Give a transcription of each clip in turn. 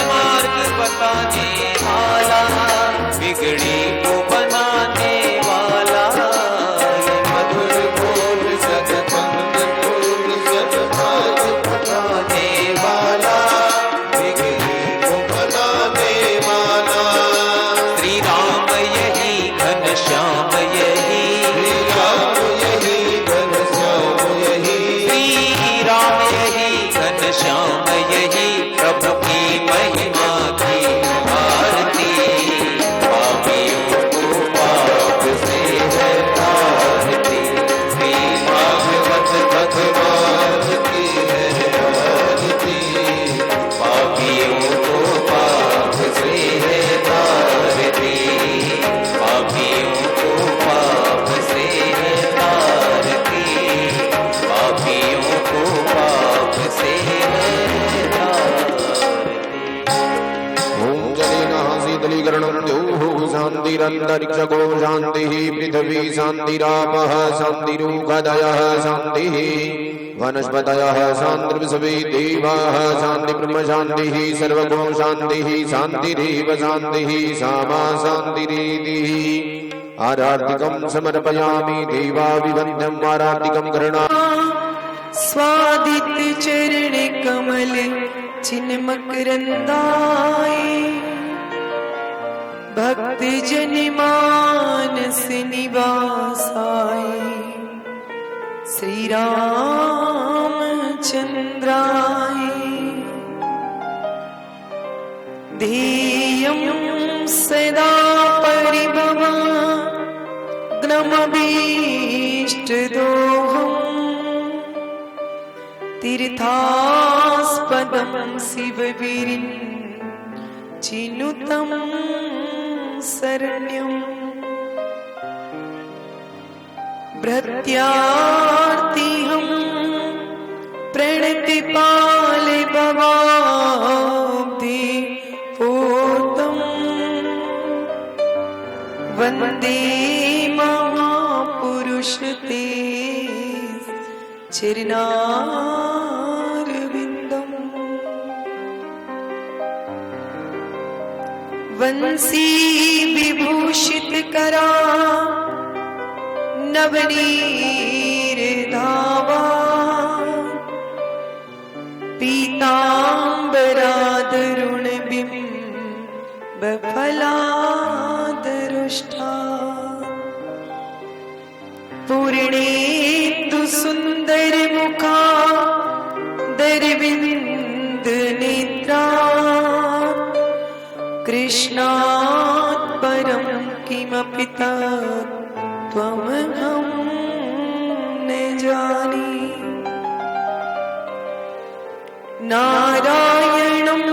मार्ग बताने वाला, बिगड़ी को बनाने वाला, ये मधुर बोल सतसंग बोल सतमार्ग बताने वाला, बिगड़ी को बनाने वाला। श्री राम यही घनश्याम यही, श्री राम यही घनश्याम यही, श्री राम यही घनश्याम यही, प्रभु की महिमा की आरती, पापियों को पाप से है तारती, श्री भागवत भगवान की है आरती, पापियों को पाप से है तारती, पापियों को पाप से है तारती, पापियों को पाप से है शीतलीकरणं द्योः शान्तिरन्तरिक्षगो शान्तिः पृथिवी शान्तिरापः शान्तिरूखदयः शान्तिः वनस्पतयः शान्तिर्विश्वे देवाः शान्तिर्ब्रह्म शान्तिः सर्वगुण शान्तिः शान्तिरेव शान्तिः सामा शान्तिरीतिः। आराधिकं समर्पयामि देवाभिवन्द्यम् आराधिकं गृह्णा स्वादित चरण कमल चिन्मकरंदाय, भक्त जन मानस निवासाय, श्री राम चंद्राय। ध्येयं सदा परिभवाग्नमभीष्टदोहम्, तीर्थास्पदं शिवविरिञ्चिनुतं शरण्यम्। भृत्यार्तिहं प्रणतिपाले भवाब्धि पूर्तम्, वन्दे महापुरुष ते चरणारविन्दम्। वंशी विभूषित करा नवनीरधावा, पीताम्बरादरुण बिम्ब फलादरुष्टा, पूर्णेन्दु सुन्दर मुखा दरविन्द नेत्रा, कृष्णात् परं किमपि तत्त्वमहं न जाने। नारायणं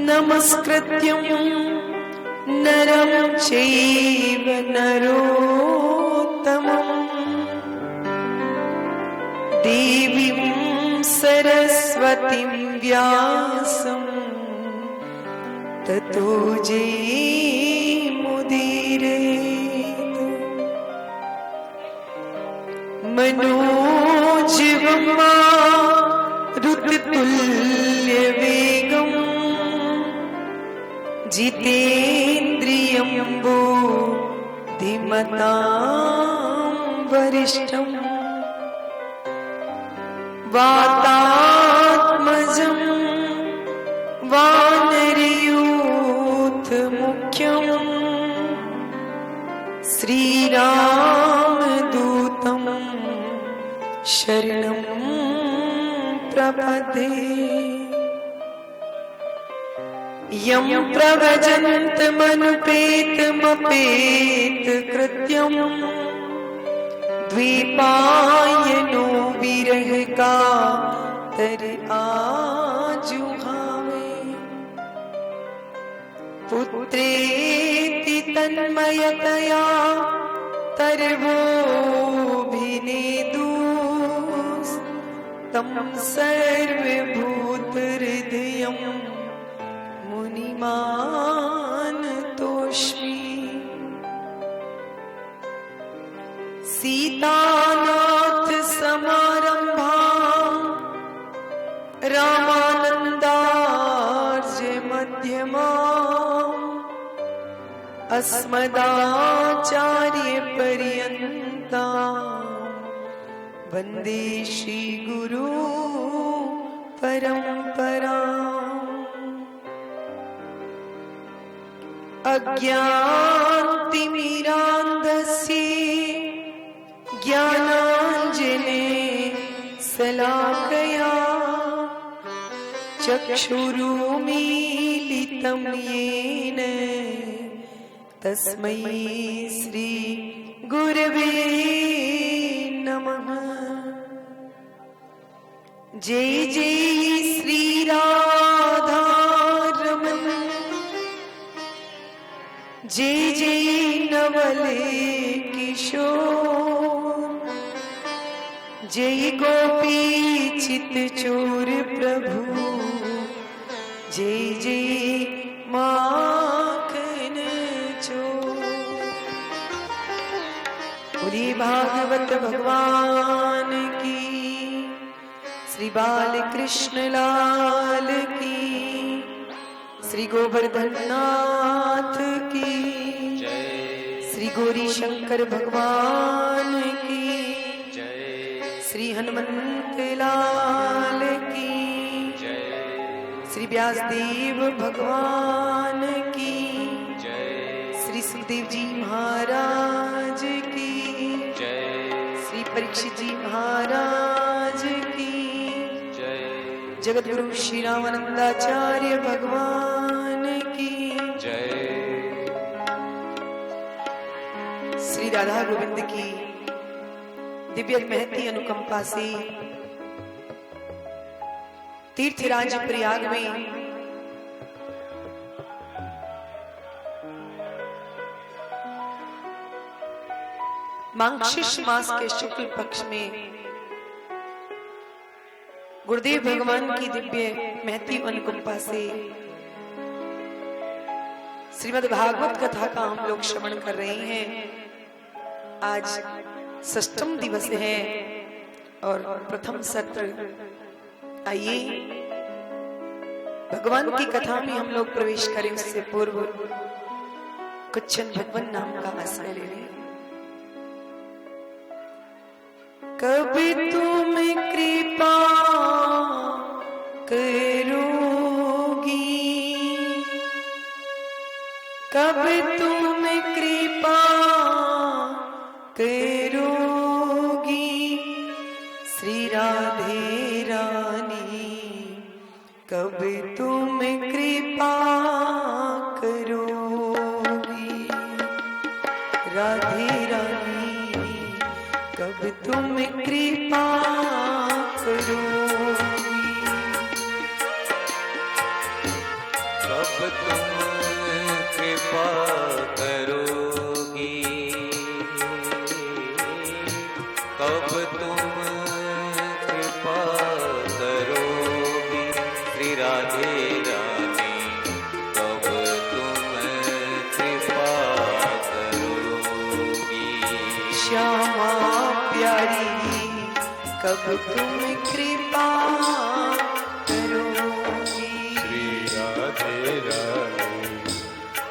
नमस्कृत्यं नरं चैव नरोत्तमम्, देवीं सरस्वतीं व्यासं ततो जयमुदीरयेत्। मनोजवं मारुततुल्यवेगं, जितेन्द्रियं बुद्धिमतां वरिष्ठम्, वातात्मजं वानरयूथमुख्यम्, श्रीरामदूतं शरणं प्रपद्ये। यं प्रव्रजन्तमनुपेतमपेतकृत्यम्, द्विपायनो विरहकातर आजुहावे, पुत्रेति तन्मयतया तर्वोऽभिनेदुस्तं सर्वभूतहृदयं मुनिमानतोऽस्मि। सीतानाथ समारंभा रामानंदार्य मध्यमाम् अस्मदाचार्यपर्यन्ताम् वन्दे श्रीगुरु परम्पराम्। अज्ञानतिमिरान्धस्य ज्ञानाञ्जने शलाकया चक्षुरुमीलितं येन तस्मै श्री गुरवे नमः। जय जय श्री राधा रमण, जय जय नवल किशोर, जय गोपी चित चोर प्रभु, जय जय माखन चोर। बोली भागवत भगवान की, श्री बाल कृष्ण लाल की, श्री गोवर्धन नाथ की, श्री गौरी शंकर भगवान की, श्री हनुमंत लाल की, श्री व्यासदेव भगवान की, श्री सुखदेव जी महाराज की, श्री परीक्षित जी महाराज की, जगत गुरु श्री रामानंदाचार्य भगवान की जय। श्री राधा गोविंद की दिव्य महती अनुकंपा से तीर्थराज प्रयाग में मांगशीर्ष मास के शुक्ल पक्ष में गुरुदेव भगवान की दिव्य महती अनुकंपा से श्रीमद् भागवत कथा का हम लोग श्रवण कर रहे हैं। आज षष्ठम दिवस है और प्रथम सत्र। आइए भगवान की कथा में हम लोग प्रवेश करें उससे पूर्व कुछ क्षण भगवान नाम का आश्रय ले लें। कभी तुम कृपा करोगी, कब तुम कृपा करोगी, श्री राधे रानी कब तुम कृपा करोगी, राधे रानी कब तुम कृपा करोगी। कब तुम कृपा करोगी, कब तुम कृपा करोगी, श्री राधे रानी कब तुम कृपा करोगी। श्यामा प्यारी कब तुम कृपा करोगी, श्री राधे रानी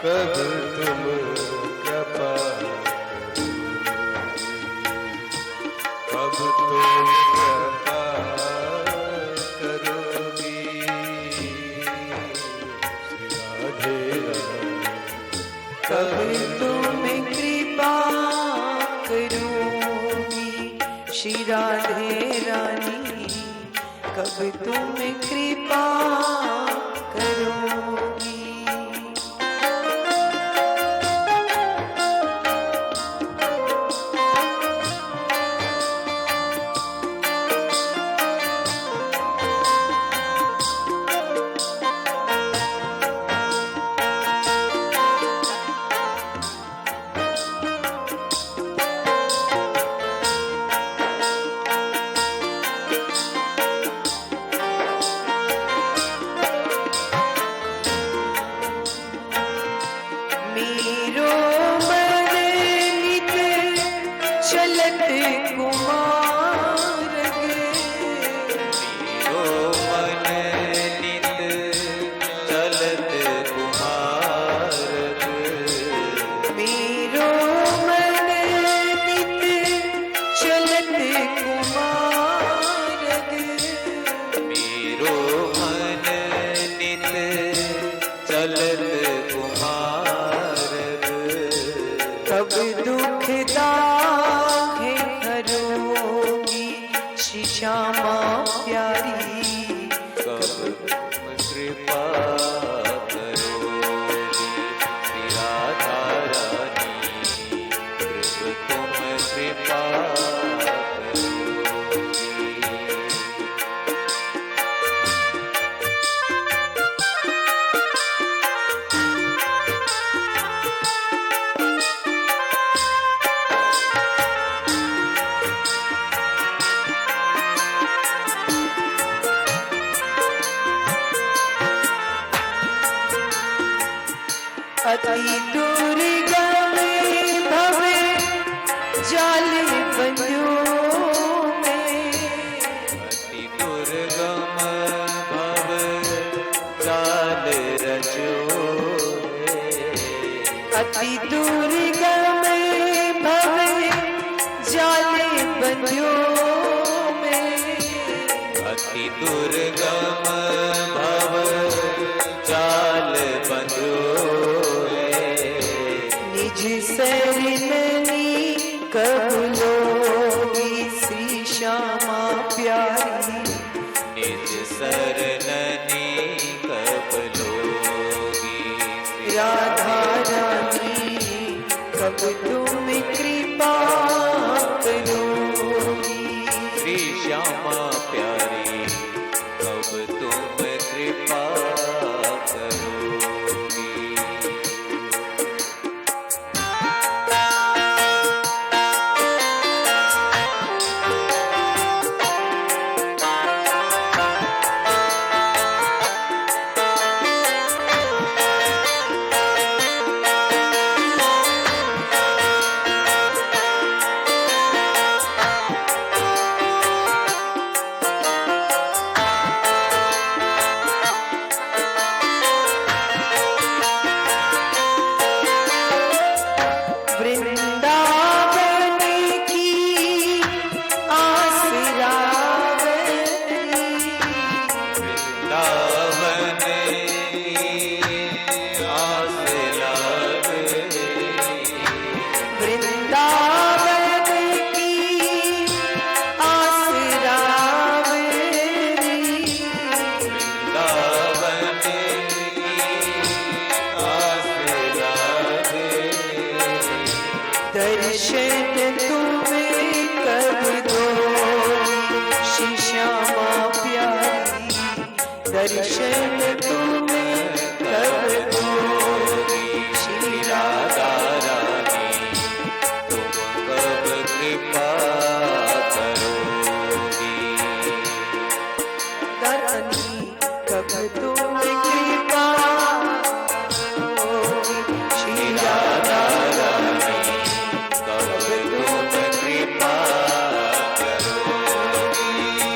कब तुम कृपा करोगी, कब तुम कृपा करोगी, श्री राधे रानी कब तुम कृपा करोगी, श्री राधे रानी कब तुम कृपा करोगी। ललित कुमार कब दुख दाहे हरोगी श्री श्यामा प्यारी कब तुम कृपा करोगी श्री राधा रानी कब तुम कृपा करोगी। अति दुर्गम भव जाल बंधुओं में अति दुर्गम भव जाल रचो अति दुर्गम भव जाल बंधुओं में अति दुर्गम भव जाल बंधो निज शरणनी कब लोगी श्री श्यामा प्यारी निज शरणनी कब लोगी श्री राधा रानी कब तुम कृपा करोगी श्री श्यामा प्यारी कब तुम कृपा करोगी। वृंदावन की आसरा वृंदावन की आस लागे वृंदावन की आसरा वृंदावन की आस लागे दर्शन तुम्हें कब दो श्री श्यामा प्यारी दर्शन तुम्हें कब दोगी श्री राधा रानी तुम कब कृपा करोगी रानी कब तुम कृपा करोगी श्री राधा रानी कब तुम कृपा करोगी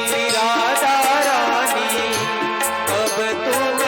श्री राधा रानी कब तुम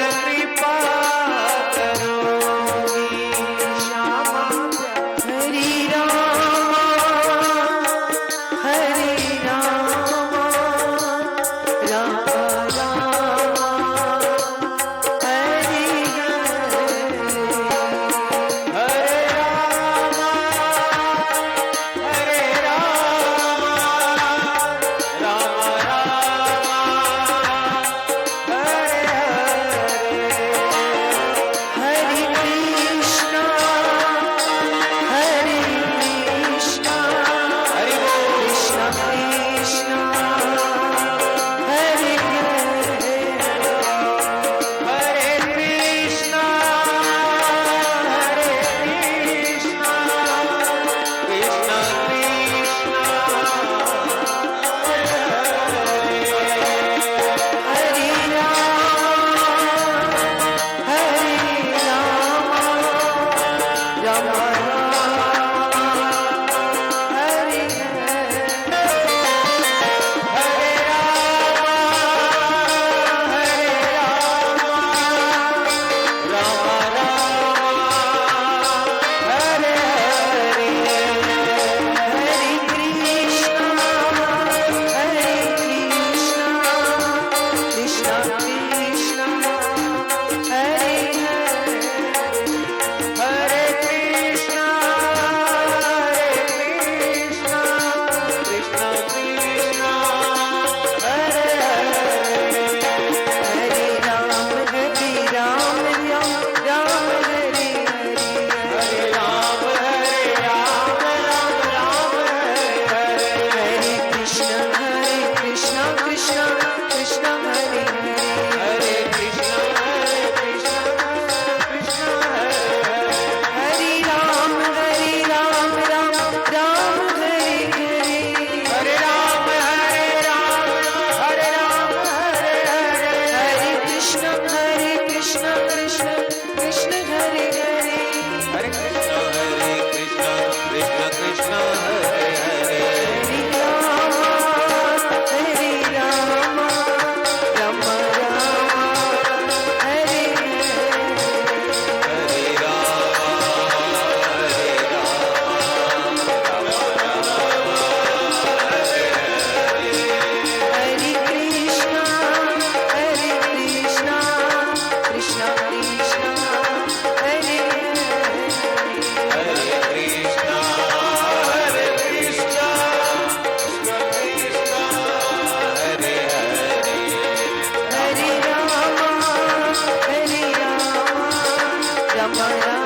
राम राम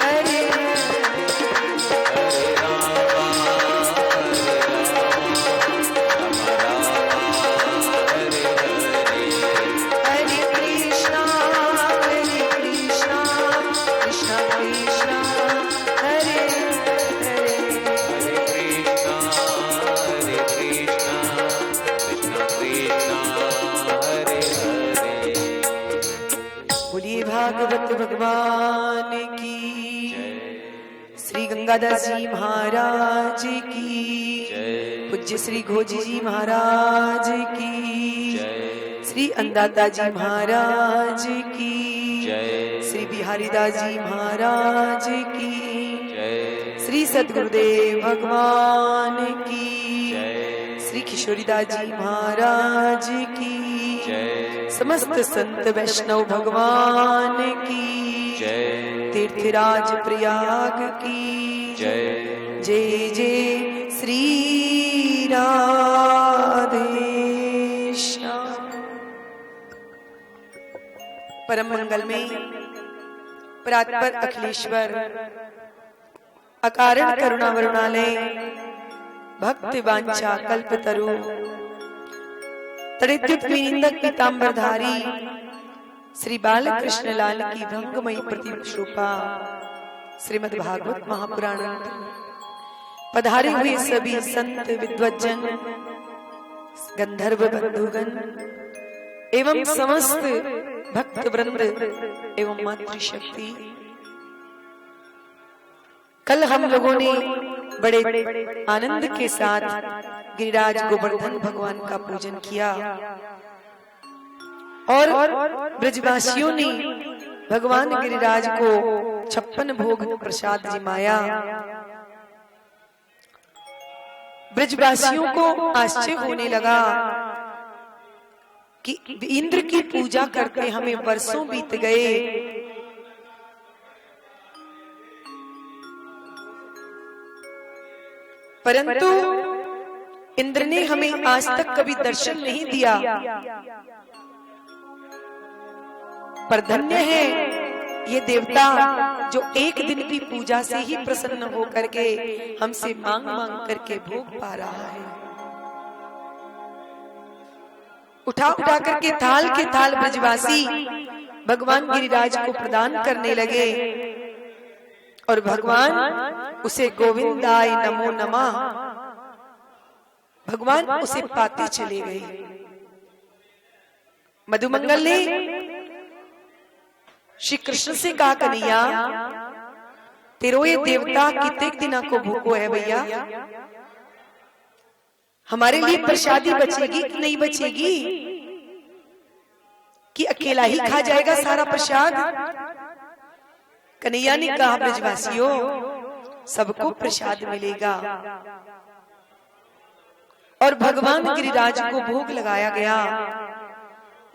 हरे हरे रामा हरे हरे हरे कृष्णा कृष्णा कृष्णा हरे हरे हरे कृष्णा कृष्णा कृष्णा हरे हरे। बोलिए भागवत भगवान की, श्री गंगादास जी महाराज की, पूज्य श्री घोजी जी महाराज की, श्री अन्नदाता जी महाराज की, श्री बिहारीदास जी महाराज की, श्री सद्गुरुदेव भगवान की, श्री किशोरीदास जी महाराज की, समस्त संत वैष्णव भगवान की, तीर्थराज प्रयाग की जय जय श्री राधे श्याम। परम मंगल में परात्पर अखिलेश्वर अकारण करुणा वरुणालय भक्ति वांछा कल्पतरु तड़िद्युत विनिंदक पीतांबरधारी श्री बालकृष्ण लाल की भंगमयी प्रतिरूपा श्रीमद् भागवत महापुराण पधारे हुए सभी संत विद्वज्जन गंधर्व बंधुगण एवं समस्त भक्त वृंद एवं मातृशक्ति, कल हम लोगों ने बड़े आनंद के साथ गिरिराज गोवर्धन भगवान का पूजन किया और ब्रजवासियों ने भगवान गिरिराज को 56 भोग प्रसाद जिमाया। ब्रजवासियों को आश्चर्य होने लगा कि इंद्र की पूजा करते हमें वर्षों बीत गए, परंतु इंद्र ने हमें आज तक कभी दर्शन नहीं दिया। पर धन्य है ये देवता जो एक दिन की पूजा से ही प्रसन्न हो करके हमसे मांग मांग करके भोग पा रहा है। उठा उठा करके थाल के थाल ब्रजवासी भगवान गिरिराज को प्रदान करने लगे और भगवान उसे गोविंदाय नमो नमः भगवान उसे पाते चले गए। मधुमंगल ने श्री कृष्ण से कहा, कन्हैया तेरो ये देवता कितने दिनों को भूखो है भैया, हमारे लिए प्रसादी बचेगी कि नहीं बचेगी, कि अकेला ही खा जाएगा सारा प्रसाद। कन्हैया ने कहा, ब्रजवासियों सबको प्रसाद मिलेगा। और भगवान गिरिराज को भोग लगाया गया।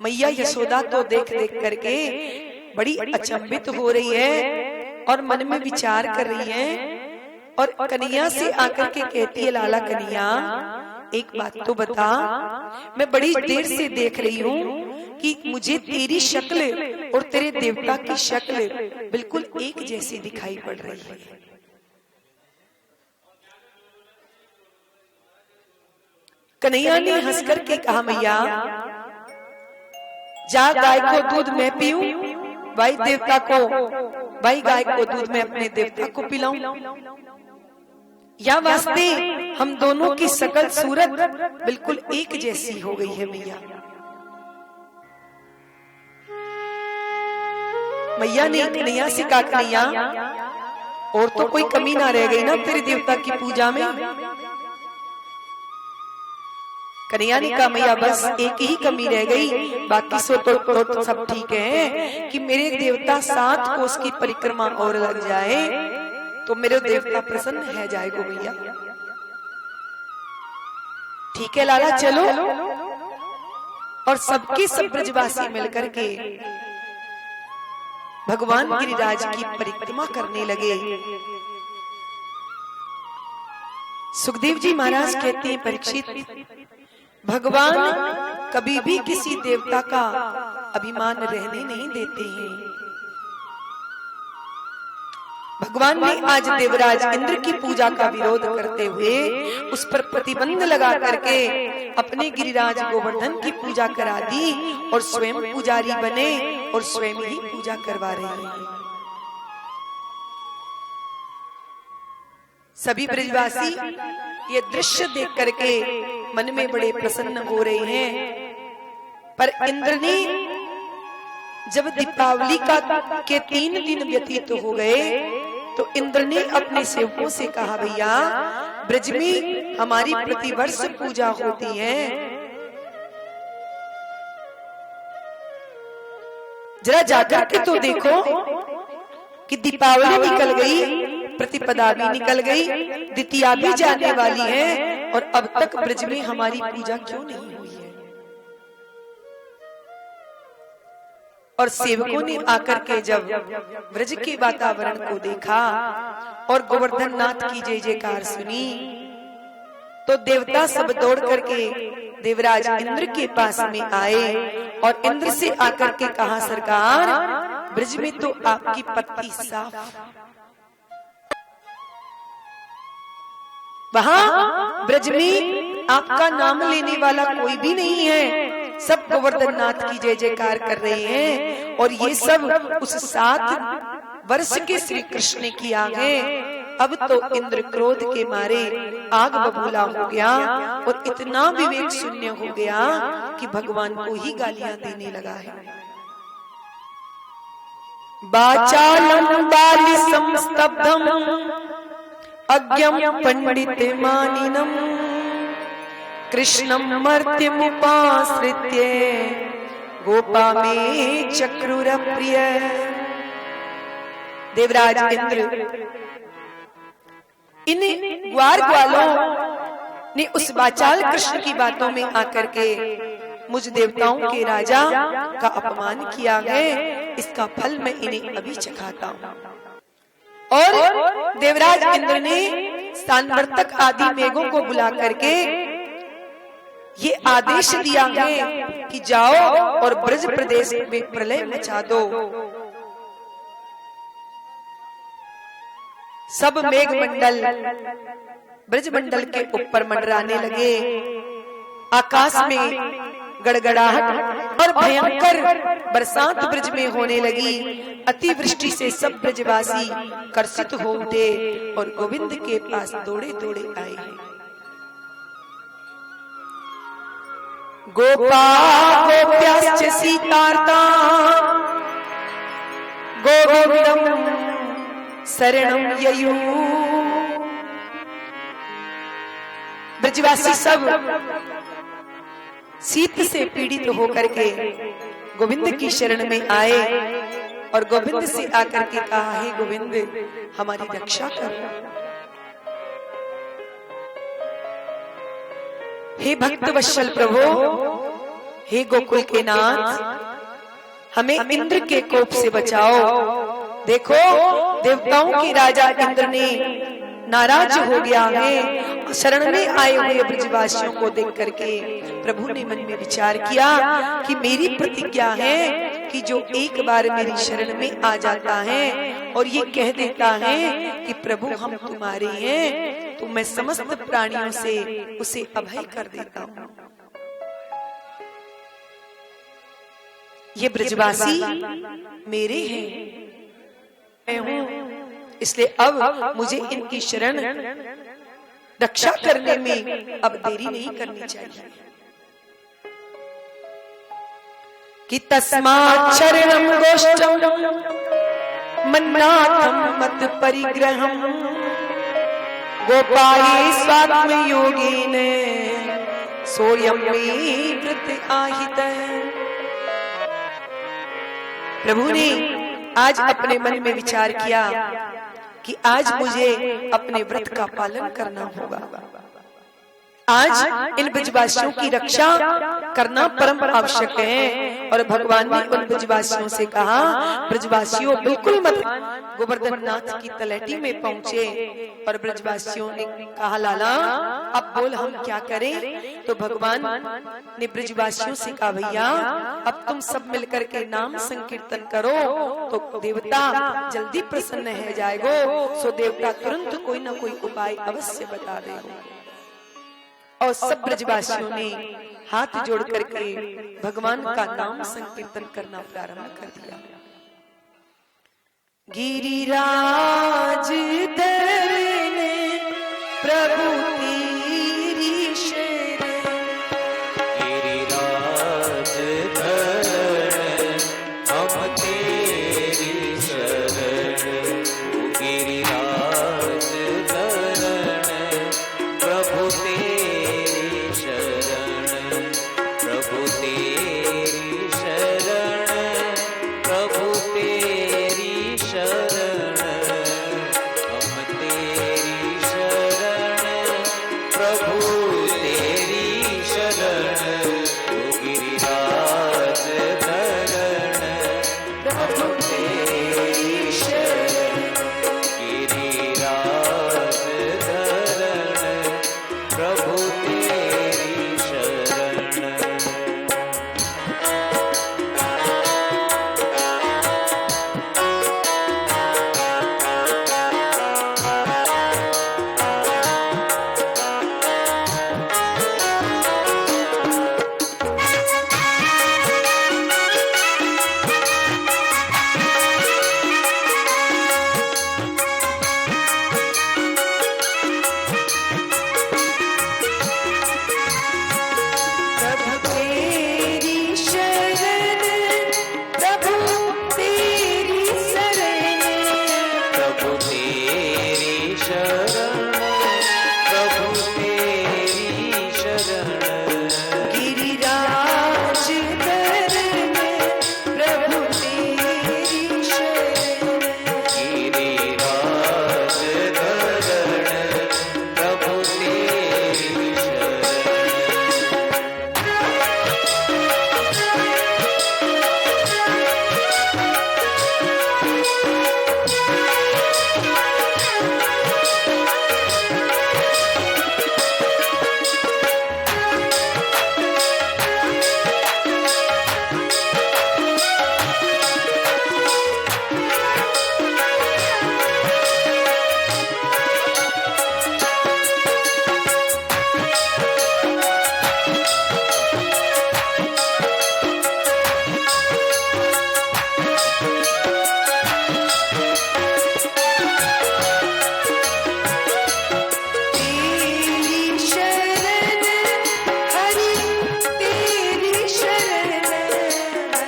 मैया यशोदा तो देख देख करके बड़ी अचंभित हो रही है और मन में विचार कर रही है और कन्हैया से आकर के कहती है, लाला कन्हैया एक बात तो बता, मैं बड़ी देर से देख रही हूँ कि मुझे तेरी शक्ल और तेरे देवता की शक्ल बिल्कुल एक जैसी दिखाई पड़ रही है। कन्हैया ने हंस करके कहा, मैया जा गाय को दूध मैं पीऊं, भाई देवता को, भाई गाय को दूध मैं अपने देवता को पिलाऊं, या वास्ते हम दोनों की सकल सूरत बिल्कुल एक जैसी हो गई है। मैया मैया ने कन्हैया से कहा, कन्हैया और तो कोई कमी ना रह गई ना तेरे देवता की पूजा में। कन्हैया ने कहा, मैया बस एक ही कमी रह गई, बाकी सो तो सब ठीक है कि मेरे देवता 7 कोस की परिक्रमा और लग जाए तो मेरे देवता प्रसन्न है जाएगा। भैया ठीक है लाला, चलो। और सबके सब ब्रजवासी मिलकर के भगवान गिरिराज की परिक्रमा करने लगे। सुखदेव जी महाराज कहते हैं, परीक्षित भगवान कभी भी किसी देवता का अभिमान रहने नहीं देते हैं। भगवान ने आज देवराज इंद्र की पूजा का विरोध करते हुए उस पर प्रतिबंध लगा करके अपने गिरिराज गोवर्धन की पूजा करा दी और स्वयं पुजारी बने और स्वयं ही पूजा करवा रहे हैं। सभी ब्रजवासी ये दृश्य देख करके मन में बड़े प्रसन्न हो रहे हैं। पर इंद्र ने जब दीपावली के 3 दिन व्यतीत हो गए तो इंद्र ने अपने सेवकों से कहा, भैया ब्रज में हमारी प्रतिवर्ष पूजा होती है, जरा जाकर के तो देखो कि दीपावली निकल गई, प्रतिपदा भी निकल गई, द्वितीया भी जाने वाली है और अब तक ब्रज में हमारी पूजा क्यों नहीं हुई है। और सेवकों ने आकर के जब ब्रज के वातावरण को देखा और गोवर्धन नाथ की जय जयकार सुनी तो देवता सब दौड़ करके देवराज इंद्र के पास में आए और इंद्र से आकर के कहा, सरकार ब्रज में तो आपकी पत्ती साफ, वहां ब्रज में आपका नाम लेने वाला कोई भी नहीं है, सब गोवर्धन नाथ की जय जयकार कर रहे हैं और ये सब उस 7 वर्ष के श्री कृष्ण ने किया है। अब तो इंद्र क्रोध के मारे आग बबूला हो गया और इतना विवेक शून्य हो गया कि भगवान को ही गालियां देने लगा है। वाचालं बालि संस्तब्धं अज्ञं पंडितमानिनं कृष्णं मर्त्यमुपाश्रित्य गोपा में चक्रुर प्रिय। देवराज इंद्र इन ग्वार ग्वालों ने उस वाचाल कृष्ण की बातों में आकर के मुझ देवताओं के राजा का अपमान किया है, इसका फल मैं इन्हें अभी चखाता हूँ। और देवराज इंद्र ने स्थानवर्तक आदि मेघों को बुला करके ये आदेश दिया है कि जाओ और ब्रज प्रदेश में प्रलय मचा दो। सब मेघ मंडल ब्रज मंडल के ऊपर मंडराने लगे, आकाश में गड़गड़ाहट और भयंकर बरसात ब्रज में होने लगी। अतिवृष्टि से सब ब्रजवासी कर्षित हो उठे और गोविंद के पास दौड़े दौड़े आए। गोपा गोप्याश्च सीतार्ता गोविंदम शरणं ययु। ब्रजवासी सब शीत से पीड़ित होकर के गोविंद की शरण में आए और गोविंद से आकर के कहा, हे गोविंद हमारी रक्षा करो, हे भक्त वत्सल प्रभु, हे गोकुल के नाथ हमें इंद्र के कोप से बचाओ। देखो देवताओं के राजा इंद्र ने नाराज हो गया है। शरण में आए हुए ब्रजवासियों को देख करके प्रभु ने मन में विचार किया कि मेरी प्रतिज्ञा है कि जो एक बार मेरी शरण में आ जाता है और ये कह देता है कि प्रभु हम तुम्हारे हैं, तो मैं समस्त प्राणियों से उसे अभय कर देता हूँ। ये ब्रजवासी मेरे हैं, मैं हूँ, इसलिए अब मुझे इनकी शरण रक्षा करने में अब देरी नहीं करनी चाहिए। कि तस्मात् शरणं गोष्ठं मन्नाथं मत परिग्रहं गोपाये स्वात्म योगेन सोयं मे व्रत आहितः। प्रभु ने आज अपने मन में विचार किया कि आज मुझे अपने व्रत का पालन करना होगा। आज इन ब्रजवासियों की रक्षा करना परम आवश्यक है। और भगवान ने उन ब्रजवासियों से कहा, ब्रजवासियों बिल्कुल मत। गोवर्धन नाथ की तलहटी में पहुंचे और ब्रजवासियों ने कहा, लाला अब बोल हम क्या करें। तो भगवान ने ब्रजवासियों से कहा, भैया अब तुम सब मिलकर के नाम संकीर्तन करो तो देवता जल्दी प्रसन्न हो जाएगो। सो देवता तुरंत कोई ना कोई उपाय अवश्य बता देगा। और सब ब्रजवासियों ने हाथ जोड़ करके भगवान का नाम संकीर्तन करना प्रारंभ कर दिया। गिरिराज धरने प्रभु तेरी शरण, गिरिराज धरण हम तेरी शरण, ओ गिरिराज धरण प्रभु तेरी शरण, प्रभु तेरी शरण, प्रभु तेरी शरण, हम तेरी शरण, प्रभु तेरी शरण, ओ गिरिराज धरण प्रभु तेरी शरण, गिरिराज धरण प्रभु तेरी शरण। प्रभु तेरी शरण, प्रभु तेरी शरण, प्रभु तेरी शरण, प्रभु तेरी शरण, गिरिराज धरण प्रभु तेरी शरण, गिरिराज धरण प्रभु तेरी शरण। तेरी शरण हरि तेरी शरण,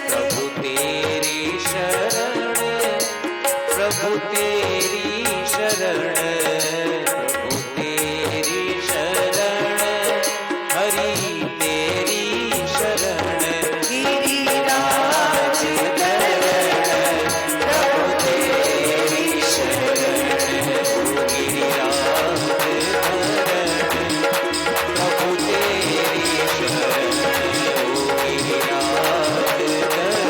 प्रभु तेरी शरण, प्रभु तेरी शरण, प्रभु तेरी शरण, हरि तेरी शरण, गिरिराज धरण प्रभु तेरी शरण, गिरिराज धरण प्रभु तेरी शरण, गिरिराज धरण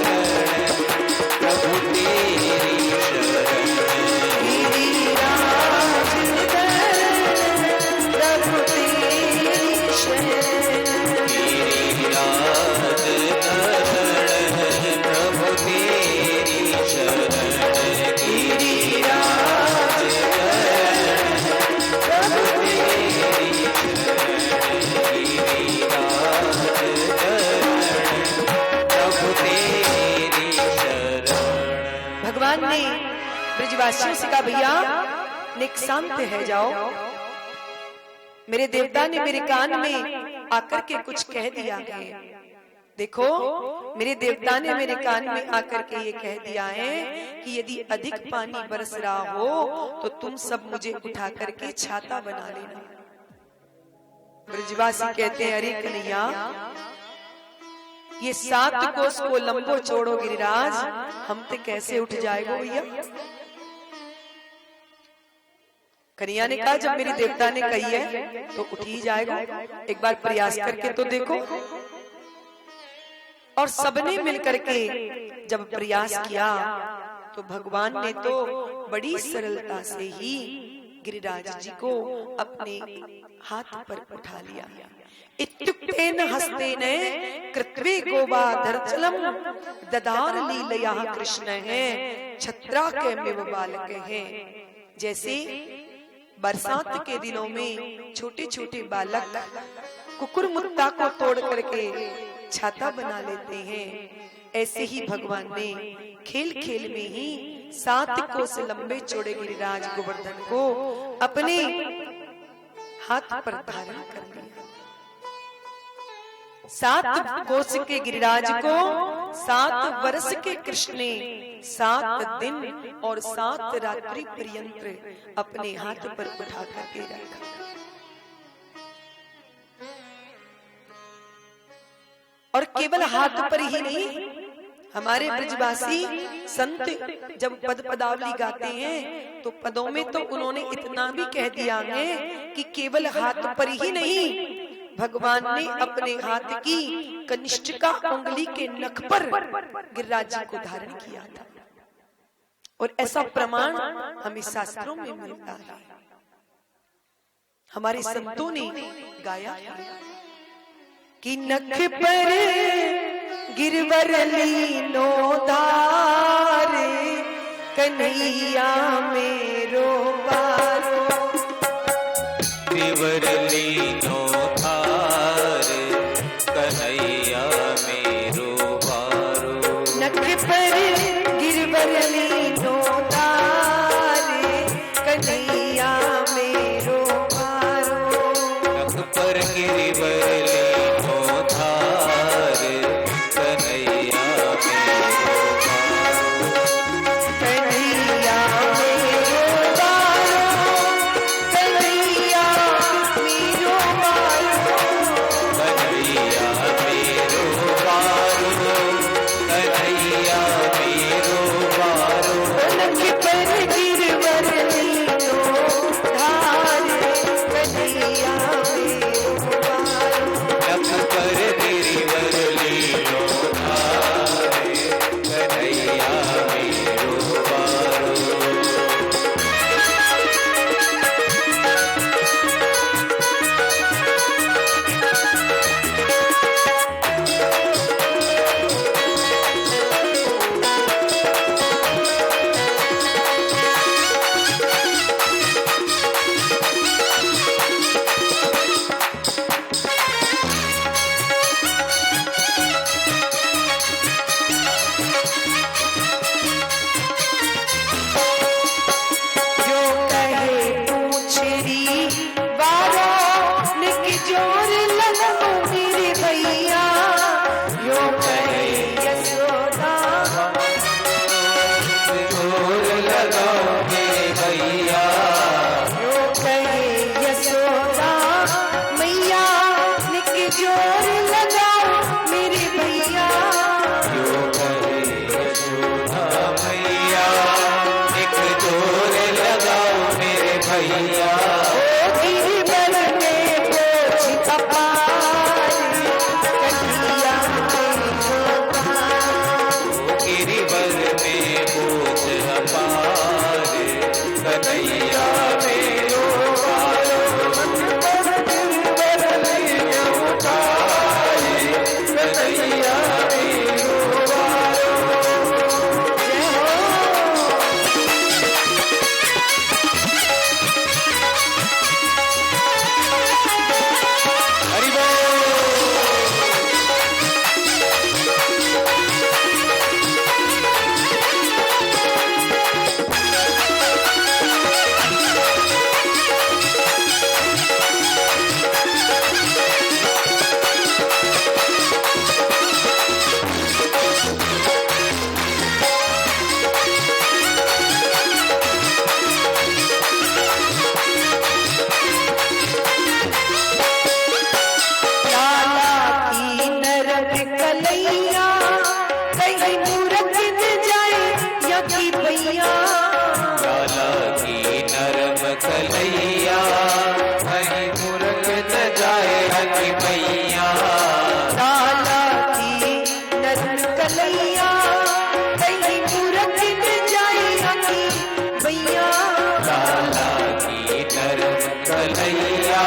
प्रभु तेरी शरण, गिरिराज धरण प्रभु तेरी शरण, गिरिराज धरण प्रभु तेरी शरण, गिरिराज धरण प्रभु तेरी शरण, गिरिराज धरण प्रभु तेरी शरण। भगवान ने ब्रजवासियों से कहा, भैया निक शांत है जाओ। मेरे देवता ने मेरे कान में आकर के कुछ कह दिया है। देखो मेरे देवता ने मेरे कान में आकर के ये कह दिया है कि यदि अधिक पानी बरस रहा हो तो तुम सब मुझे उठा करके छाता बना लेना। ब्रजवासी कहते हैं, अरे कन्हैया ये 7 कोस को लंबो छोड़ो गिरिराज, हम ते कैसे उठ जाएगो भैया। कन्हैया ने कहा जब मेरी देवता ने कही है तो उठ ही जाएगा, एक बार प्रयास करके तो देखो। और सबने मिलकर के जब प्रयास किया तो भगवान ने तो बड़ी सरलता से ही गिरिराज जी को अपने हाथ पर उठा लिया। इत्युक्तेन हस्तेन कृत्वे गोवाधरचलम ददार लीलया कृष्ण है छत्रा के मेव बालक है। जैसे बरसात के दिनों में छोटे छोटे बालक कुकुरमुत्ता को तोड़ करके छाता बना लेते हैं, ऐसे ही भगवान ने खेल खेल में ही 7 कोस लंबे चौड़े गिरिराज गोवर्धन को अपने हाथ पर धारण कर लिया। 7 कोस के गिरिराज को 7 वर्ष के कृष्ण ने 7 दिन और 7 रात्रि पर्यंत अपने हाथ पर उठा करके रखा। और केवल हाथ पर ही नहीं, हमारे ब्रजवासी संत जब पद पदावली गाते हैं तो पदों में तो उन्होंने इतना भी कह दिया है कि केवल हाथ पर ही नहीं, भगवान ने अपने हाथ की कनिष्ठिका उंगली के नख पर गिरिराज जी को धारण किया था। और ऐसा प्रमाण हमें शास्त्रों में मिलता है, हमारे संतों ने गाया है कि नख पर गिरवर लीनो धारे कन्हैया मेरो बारो। गिरवर लीनो धारे कन्हैया मेरो बारो। नख पर गिरवर लीनो धारे कन्हैया मेरो बारो। नख पर गिरवर भैया लाला की डर कन्हैया,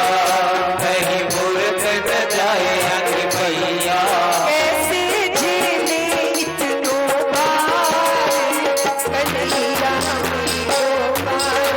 कहीं मूर्ख न जाए अंग भैया। कैसे झेले इतनो बार कन्हैया मेरो बार।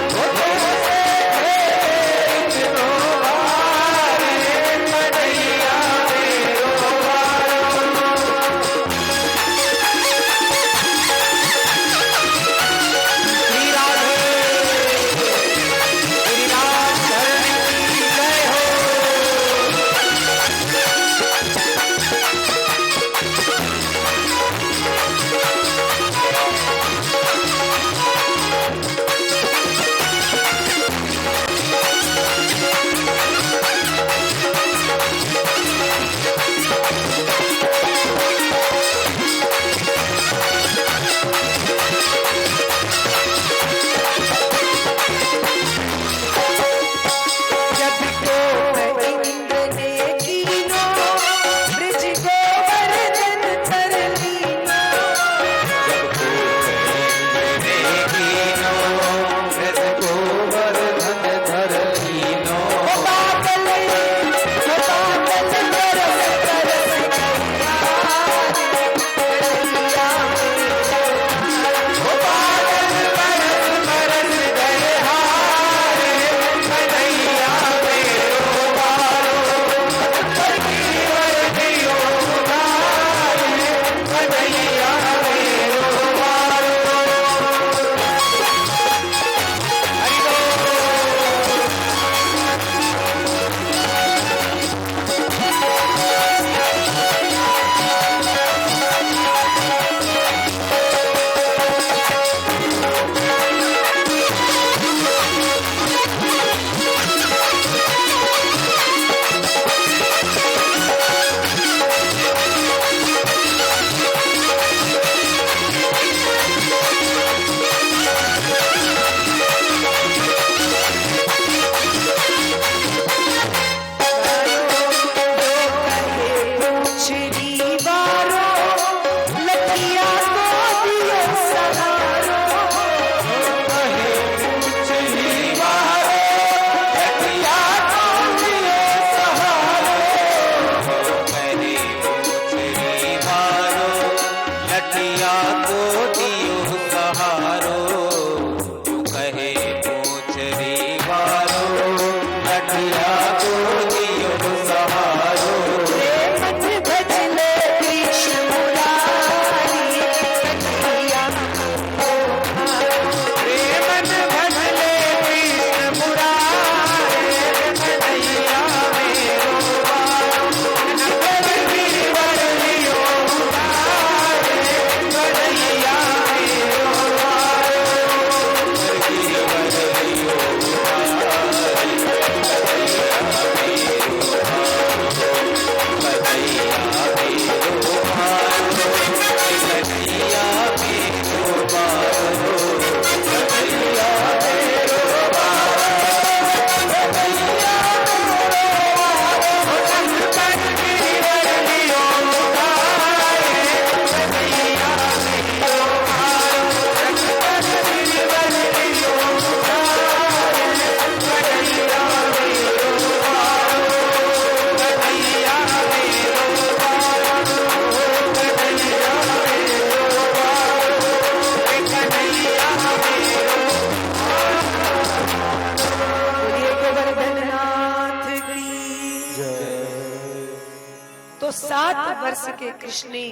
तो 7 वर्ष के कृष्ण ने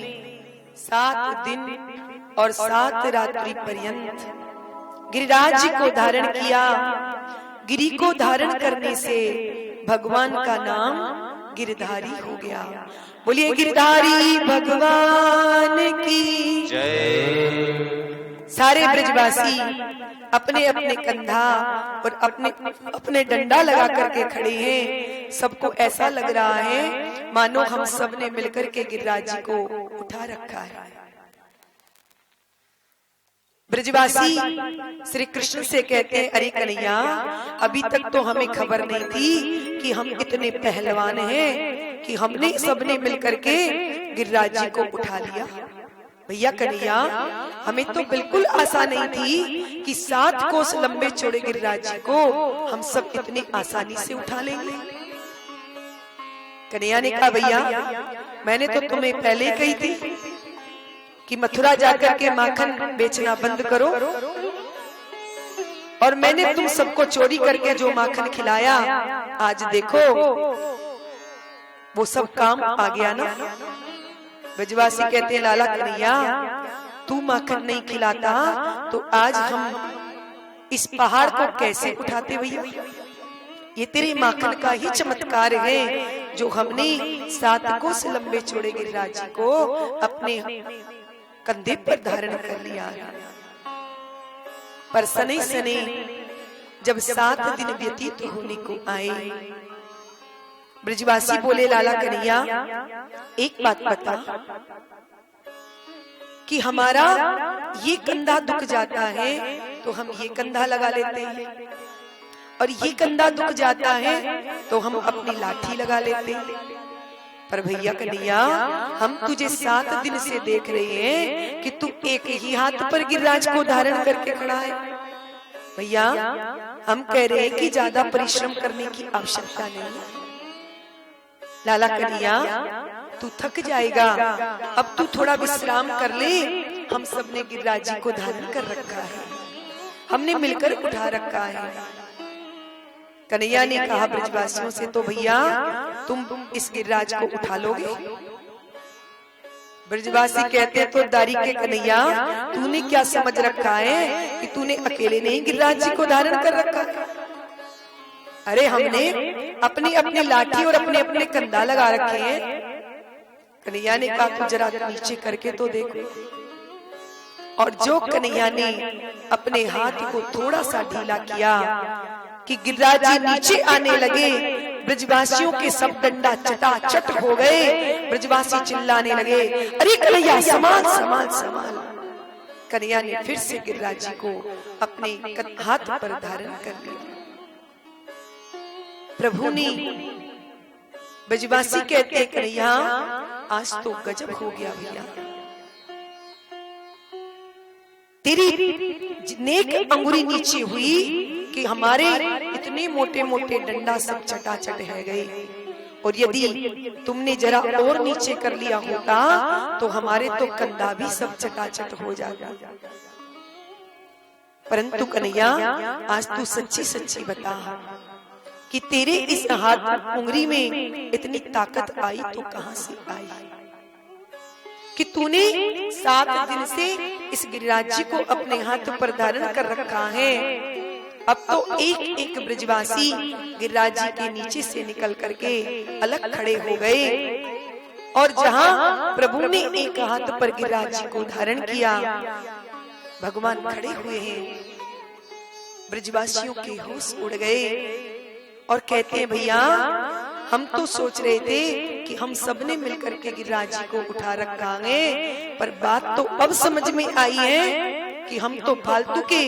7 दिन और 7 रात्रि पर्यंत गिरिराज को धारण किया। गिरि को धारण करने से भगवान का नाम गिरधारी हो गया। बोलिए गिरधारी भगवान की जय। सारे ब्रजवासी अपने अपने कंधा और अपने डंडा लगा करके खड़े हैं। सबको ऐसा लग रहा है मानो हम सब ने मिलकर के गिरिराज जी को उठा रखा है। ब्रजवासी श्री कृष्ण से कहते हैं, अरे कन्हैया, अभी तक तो हमें खबर नहीं थी कि हम इतने पहलवान हैं कि हमने सबने मिलकर के गिरिराज जी को उठा लिया। भैया कन्हैया, हमें तो बिल्कुल आशा नहीं थी कि 7 कोस लंबे चौड़े गिरिराज जी को हम सब इतनी आसानी से उठा लेंगे। कन्हैया ने कहा, भैया मैंने तो तुम्हें पहले ही कही थी कि मथुरा जाकर के माखन बेचना बंद करो, और मैंने तुम सबको चोरी करके जो माखन खिलाया, आज देखो वो सब काम आ गया ना। ब्रजवासी कहते हैं, लाला कन्हैया तू माखन नहीं खिलाता तो आज हम इस पहाड़ को कैसे उठाते भैया। ये तेरे माखन का ही चमत्कार है जो हमने 7 कोस लंबे चौड़े गिरिराज जी को अपने कंधे पर धारण कर लिया है। पर सने सने जब 7 दिन व्यतीत होने को आए, ब्रजवासी बोले, लाला कन्हैया एक बात बता कि हमारा ये कंधा दुख जाता है तो हम ये कंधा लगा लेते हैं, और ये कंधा दुख जाता है तो हम अपनी लाठी लगा लेते हैं। पर भैया कन्हैया, हम तुझे 7 दिन से देख रहे हैं कि तू एक ही हाथ पर गिरिराज को धारण करके खड़ा है। भैया हम कह रहे हैं कि ज्यादा परिश्रम करने की आवश्यकता नहीं। लाला कन्हैया तू थक जाएगा, अब तू थोड़ा विश्राम कर ले। हम सबने गिरिराज जी को धारण कर रखा है, हमने मिलकर उठा रखा है। कन्हैया ने कहा ब्रजवासियों से, तो भैया तुम इस गिरिराज को उठा लोगे? ब्रजवासी कहते हैं, तो दारी के कन्हैया तूने क्या समझ रखा है कि तूने अकेले नहीं गिरिराज जी को धारण कर रखा है? अरे हमने अपनी अपनी लाठी और अपने अपने कंधा लगा रखे हैं। कन्हैया ने कहा, तू जरा नीचे करके तो देखो। और जो कन्हैया ने अपने हाथ को थोड़ा सा ढीला किया कि गिरिराज जी नीचे आने लगे, ब्रजवासियों के सब डंडा चटाचट हो गए। ब्रजवासी चिल्लाने लगे, अरे कन्हैया संभाल संभाल संभाल। कन्हैया ने फिर से गिरिराज जी को अपने हाथ पर धारण कर लिया। प्रभु ने, ब्रजवासी कहते, कन्हैया आज तो गजब हो गया भैया, तेरी नेक अंगुरी नीचे हुई कि हमारे इतने मोटे मोटे डंडा सब चटाचट है गए, और यदि तुमने जरा और नीचे कर लिया होता तो हमारे तो कंधा भी सब चटाचट हो जाता। परंतु कन्हैया आज तू सच्ची सच्ची बता कि तेरे इस हाथ उंगली में इतनी ताकत आई तो कहां से आई कि तूने 7 दिन से इस गिरिराज जी को अपने हाथ पर धारण कर रखा है। अब तो एक एक ब्रजवासी गिरिराज जी के नीचे से निकल करके अलग खड़े हो गए, और जहां प्रभु ने एक हाथ पर गिरिराज जी को धारण किया, भगवान खड़े हुए हैं। ब्रजवासियों के होश उड़ गए और कहते हैं, भैया हम तो सोच रहे थे कि हम सबने मिलकर के गिरिराज जी को उठा रखा है, पर बात तो अब समझ में आई है कि हम तो फालतू के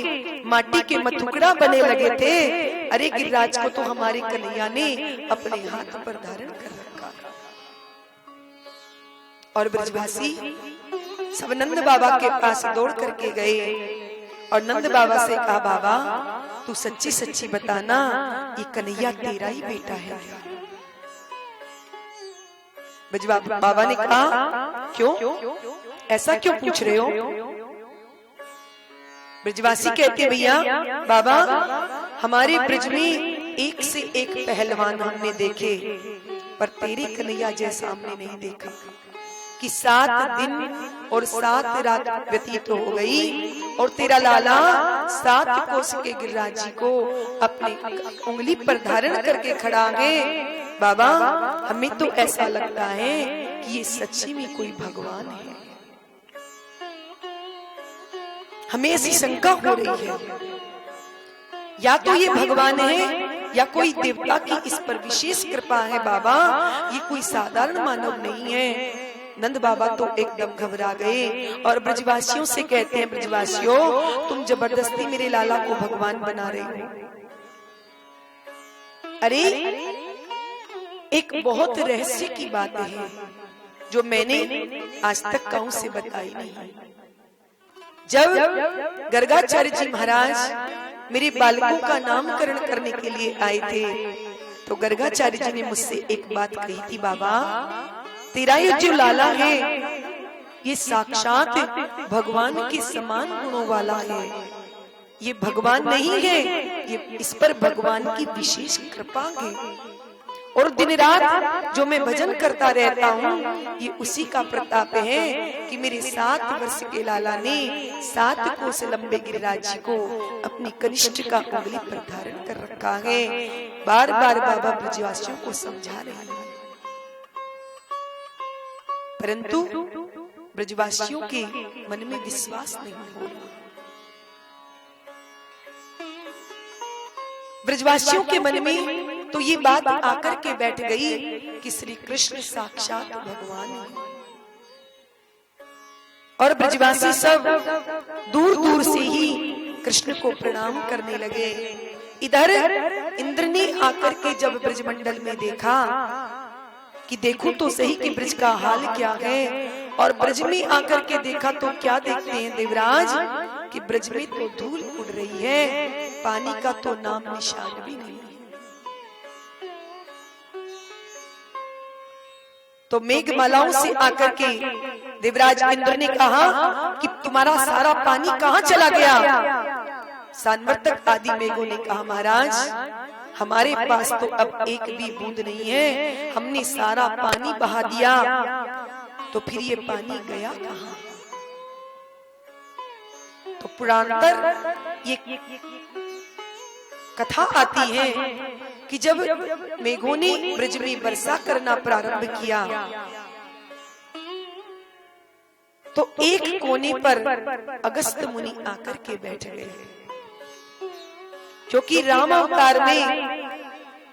माटी के मथुकड़ा बने लगे थे। अरे गिरिराज को तो हमारे कन्हैया ने अपने हाथ पर धारण कर रखा। और ब्रजवासी सब नंद बाबा के पास दौड़ करके गए और नंद बाबा से कहा, बाबा तू सच्ची सच्ची बताना, ये कन्हैया तेरा ही बेटा है? बाबा ने कहा, क्यों ऐसा क्यों पूछ रहे हो? ब्रजवासी कहते, भैया बाबा हमारे ब्रज में एक से एक पहलवान हमने देखे, पर तेरे कन्हैया जैसा हमने नहीं देखा कि 7 दिन और 7 रात व्यतीत हो गई और तेरा लाला 7 कोस के गिरिराज जी को अपनी उंगली पर धारण करके खड़ा है। बाबा हमें तो ऐसा लगता है कि ये सच्ची में कोई भगवान है। हमें ऐसी शंका हो रही है, या तो ये भगवान है या कोई देवता की इस पर विशेष कृपा है। बाबा ये कोई साधारण मानव नहीं है। नंद बाबा तो एकदम घबरा गए और ब्रजवासियों से कहते हैं, ब्रजवासियों तुम जबरदस्ती मेरे लाला को भगवान बना रहे हो। अरे एक बहुत रहस्य की बात है, जो मैंने आज तक कहूं से बताई नहीं। जब गर्गाचार्य जी महाराज मेरे बालकों का नामकरण करने के लिए आए थे, तो गर्गाचार्य जी ने मुझसे एक बात कही थी, बाबा तेरा ये जो लाला है ये साक्षात भगवान के समान गुणों वाला है, ये भगवान नहीं है, ये इस पर भगवान की विशेष कृपा है। और दिन रात जो मैं भजन करता रहता हूँ ये उसी का प्रताप है कि मेरे 7 वर्ष के लाला ने 7 कोस लंबे गिरिराज जी को अपनी कनिष्ठ का उंगली पर धारण कर रखा है। बार बार बाबा ब्रजवासियों को समझा रहे हैं, परंतु ब्रजवासियों के मन में विश्वास नहीं हो रहा। ब्रजवासियों के मन में तो ये बात आकर के बैठ गई कि श्री कृष्ण साक्षात भगवान है। और ब्रजवासी सब दूर दूर से ही कृष्ण को प्रणाम करने लगे। इधर इंद्र ने आकर के जब ब्रजमंडल में देखा कि देखो तो सही कि ब्रज का हाल क्या है, और ब्रज में आकर के देखा तो क्या देखते हैं देवराज कि ब्रज में तो धूल उड़ रही है, पानी का तो नाम निशान भी नहीं। तो मेघमालाओं से आकर के देवराज इंद्र ने कहा कि तुम्हारा सारा पानी कहाँ चला गया। सान्वर्तक आदि मेघों ने कहा महाराज हमारे पास तो अब एक भी बूंद नहीं है, हमने सारा पानी बहा दिया, तो फिर ये पानी गया कहाँ। तो पुराणतर ये कथा आती है कि जब मेघों ने ब्रज में वर्षा करना प्रारंभ किया तो एक कोने पर अगस्त मुनि आकर के बैठ गए, क्योंकि राम अवतार में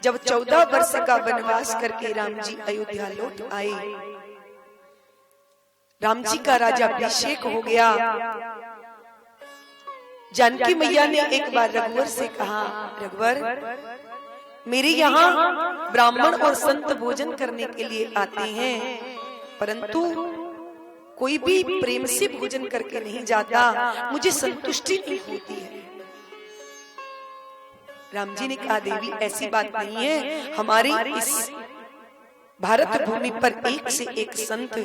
जब 14 वर्ष का वनवास करके राम जी अयोध्या लौट आए, राम जी का राज्याभिषेक हो गया। जानकी मैया ने एक बार रघुवर से कहा, रघुवर मेरे यहाँ ब्राह्मण और संत भोजन करने के लिए आते हैं, परंतु कोई भी प्रेम से भोजन करके नहीं जाता, मुझे संतुष्टि नहीं होती है। राम जी ने कहा देवी ऐसी बात नहीं है, हमारे इस भारत भूमि पर एक से एक संत,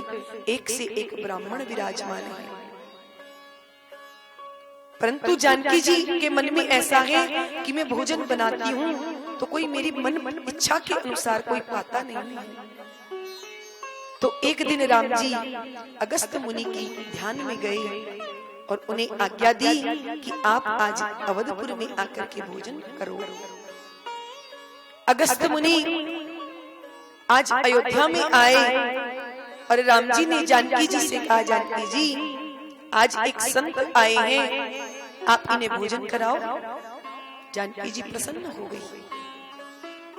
एक से एक ब्राह्मण विराजमान है, परंतु जानकी जी के मन में ऐसा है कि मैं भोजन बनाती हूँ तो कोई मेरी मन इच्छा के अनुसार कोई पाता नहीं है। तो एक दिन राम जी अगस्त मुनि की ध्यान में गए और उन्हें आज्ञा दी कि आप आज अवधपुर में आकर के भोजन करो। अगस्त मुनि आज अयोध्या में आए और राम जी ने जानकी जी से कहा, जानकी जी आज एक संत आए हैं, आप इन्हें भोजन कराओ। जानकी जी प्रसन्न हो गई,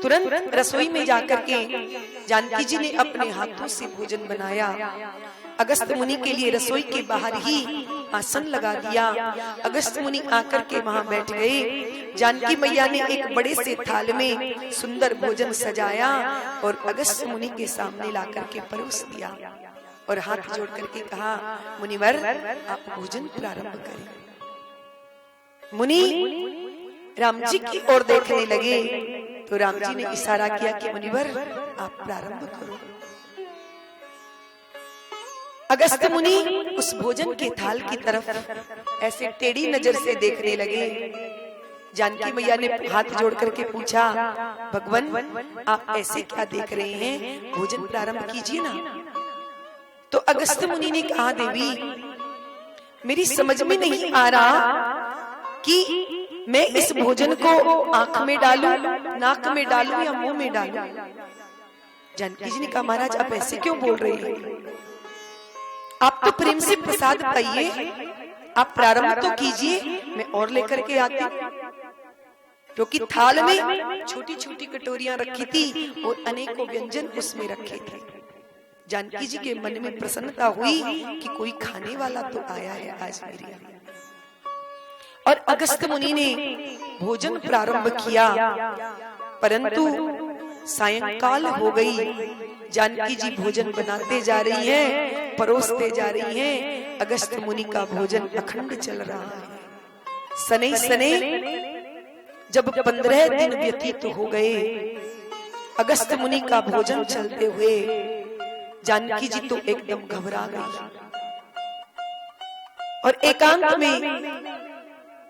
तुरंत रसोई में जाकर के जानकी जी ने अपने हाथों से भोजन बनाया। अगस्त मुनि के लिए रसोई के बाहर ही आसन लगा दिया। अगस्त मुनि आकर के वहां बैठ गए। जानकी मैया ने एक बड़े से थाल में सुंदर भोजन सजाया और अगस्त मुनि के सामने लाकर के परोस दिया और हाथ जोड़ करके कहा, मुनिवर आप भोजन प्रारंभ करें। मुनि राम जी की ओर देखने लगे तो राम जी ने इशारा किया कि मुनिवर आप प्रारंभ करो। अगस्त मुनि उस भोजन के थाल की तरफ ऐसे टेढ़ी नजर से देखने लगे। जानकी मैया ने हाथ जोड़ करके पूछा, भगवान आप ऐसे क्या देख रहे हैं, भोजन प्रारंभ कीजिए ना। तो अगस्त मुनि ने कहा, देवी मेरी समझ में नहीं आ रहा कि मैं इस भोजन को आंख में डालूं, नाक में डालूं या मुंह में डालूं। जानकी जी ने कहा, महाराज आप ऐसे क्यों बोल रहे हैं, आप तो प्रेम से प्रसाद पाइए, आप प्रारंभ तो कीजिए, मैं और लेकर के आती। क्योंकि थाल में छोटी छोटी कटोरियां रखी थी और अनेकों व्यंजन उसमें रखे थे। जानकी जी के मन में प्रसन्नता हुई कि कोई खाने वाला तो आया है आज मेरे यहाँ। और अगस्त मुनि ने भोजन प्रारंभ किया, परंतु सायंकाल हो गई। जानकी जी भोजन बनाते जा रही हैं, परोसते जा रही हैं। अगस्त मुनि का भोजन अखंड चल रहा है। सने सने जब 15 दिन व्यतीत हो गए, अगस्त मुनि का भोजन चलते हुए जानकी जी तो एकदम घबरा गई और एकांत में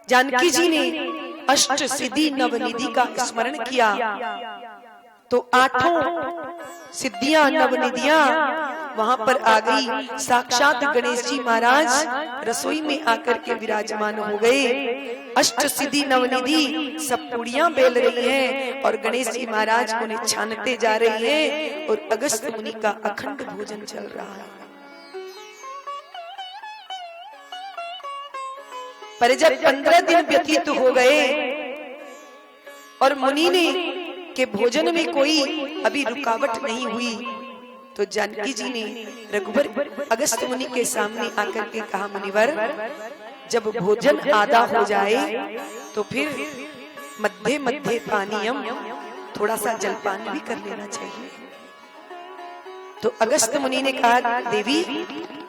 जानकी जी ने अष्ट सिद्धि नवनिधि का स्मरण किया तो 8 सिद्धियां नवनिधियां वहां पर आ गई। साक्षात गणेश जी महाराज रसोई में आकर के विराजमान हो गए। अष्ट सिद्धि नवनिधि सब पूड़ियां बेल रही हैं और गणेश जी महाराज उन्हें छानते जा रही हैं और अगस्त मुनि का अखंड भोजन चल रहा है। पर जब 15 दिन व्यतीत हो गए और मुनि ने के भोजन में कोई अभी रुकावट नहीं हुई तो जानकी जी ने रघुवर अगस्त मुनि के सामने आकर के कहा, मुनिवर जब भोजन आधा हो जाए तो फिर मध्य मध्य पानीयम, थोड़ा सा जलपान भी कर लेना चाहिए। तो अगस्त मुनि ने कहा, देवी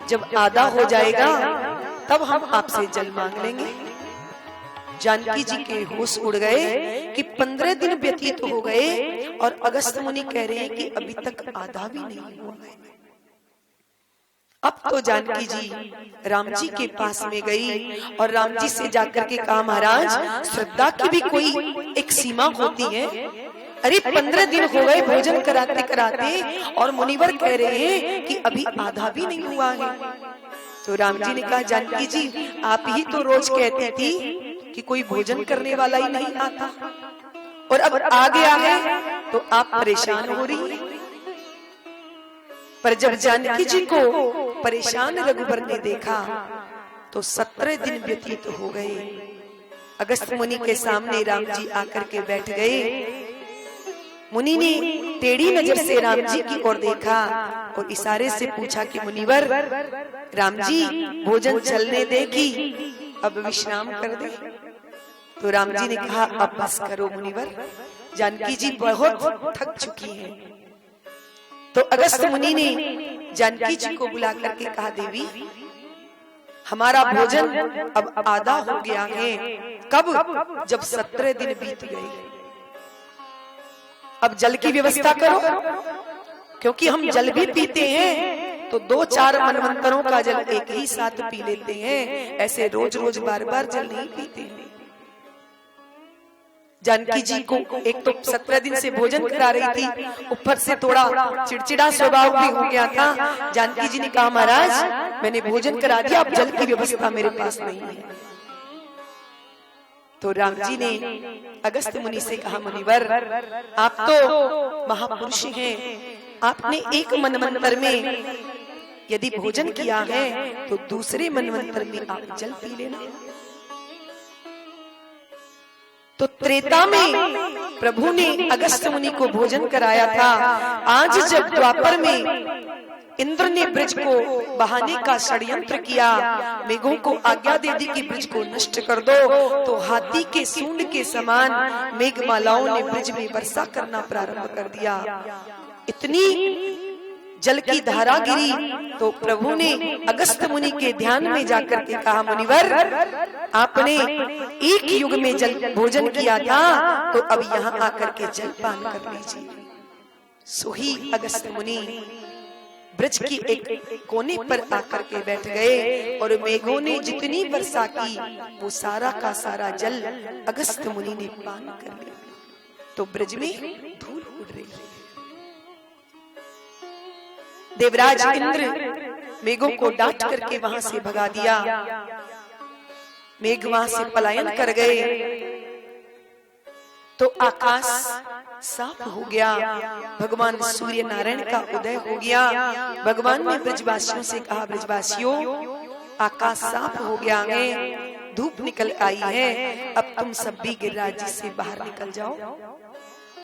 जब आधा हो जाएगा तब हम आपसे जल मांग लेंगे। जानकी जी के होश उड़ गए कि 15 दिन व्यतीत हो गए और अगस्त मुनि कह रहे हैं कि अभी तक आधा भी नहीं हुआ है। अब तो जानकी जी राम जी के पास में गई और राम जी से जाकर के कहा, महाराज श्रद्धा की भी कोई एक सीमा होती है। अरे 15 दिन हो गए भोजन कराते कराते और मुनिवर कह रहे हैं कि अभी आधा भी नहीं हुआ है। तो राम जी ने कहा, जानकी जी आप ही तो रोज कहती थी कि कोई भोजन करने वाला ही नहीं आता और अब आ गया है तो आप परेशान हो रही हैं। पर जब जानकी जी को परेशान रघुवर ने देखा तो 17 दिन व्यतीत हो गए। अगस्त मुनि के सामने राम जी आकर के बैठ गए। मुनि ने टेढ़ी नजर से राम जी की ओर देखा और इशारे से पूछा कि मुनिवर राम जी भोजन चलने देगी, अब विश्राम कर दे। तो राम जी ने कहा, अब बस करो मुनिवर, जानकी जी बहुत थक चुकी हैं। तो अगस्त मुनि ने जानकी जी को बुला करके कहा, देवी हमारा भोजन अब आधा हो गया है। कब? जब 17 दिन बीत गए। अब जल की व्यवस्था करो, क्योंकि हम जल भी पीते हैं तो 2-4 मनवंतरों का जल एक ही साथ पी लेते हैं, ऐसे रोज रोज बार बार जल नहीं पीते हैं। जानकी जी को एक तो 17 दिन से भोजन करा रही थी, ऊपर से थोड़ा चिड़चिड़ा स्वभाव भी हो गया था। जानकी जी ने कहा, महाराज मैंने भोजन करा दिया, अब जल की व्यवस्था मेरे पास नहीं है। तो राम जी ने अगस्त मुनि से कहा, मुनिवर आप तो महापुरुष हैं, आपने एक मनवंतर में यदि भोजन किया है तो दूसरे मनवंतर में आप जल पी लेना। तो त्रेता में प्रभु ने अगस्त मुनि को भोजन कराया था। आज जब द्वापर में इंद्र ने ब्रज को बहाने का षड्यंत्र किया, मेघों को आज्ञा दे दी कि ब्रज को नष्ट कर दो, तो हाथी के सूंड के समान मेघमालाओं ने ब्रज में वर्षा करना प्रारंभ कर दिया। इतनी जल की धारा गिरी तो प्रभु ने अगस्त मुनि के ध्यान में जाकर के कहा, मुनिवर आपने एक युग में जल भोजन किया था तो अब यहाँ आकर के जल पान कर लीजिए। सोही अगस्त मुनि ब्रज की एक कोने पर आकर के बैठ गए और मेघों ने जितनी वर्षा की वो सारा का सारा जल अगस्त मुनि ने पान कर लिया। तो ब्रज में धूल उड़ रही है। देवराज इंद्र मेघों को डांट करके वहां से भगा दिया। मेघ वहां से पलायन कर गए तो आकाश साफ हो गया। भगवान सूर्य नारायण का उदय हो गया। भगवान ने ब्रजवासियों से कहा, ब्रजवासियों आकाश साफ हो गया है, धूप निकल आई है, अब तुम सब भी गिरिराज जी से बाहर निकल जाओ।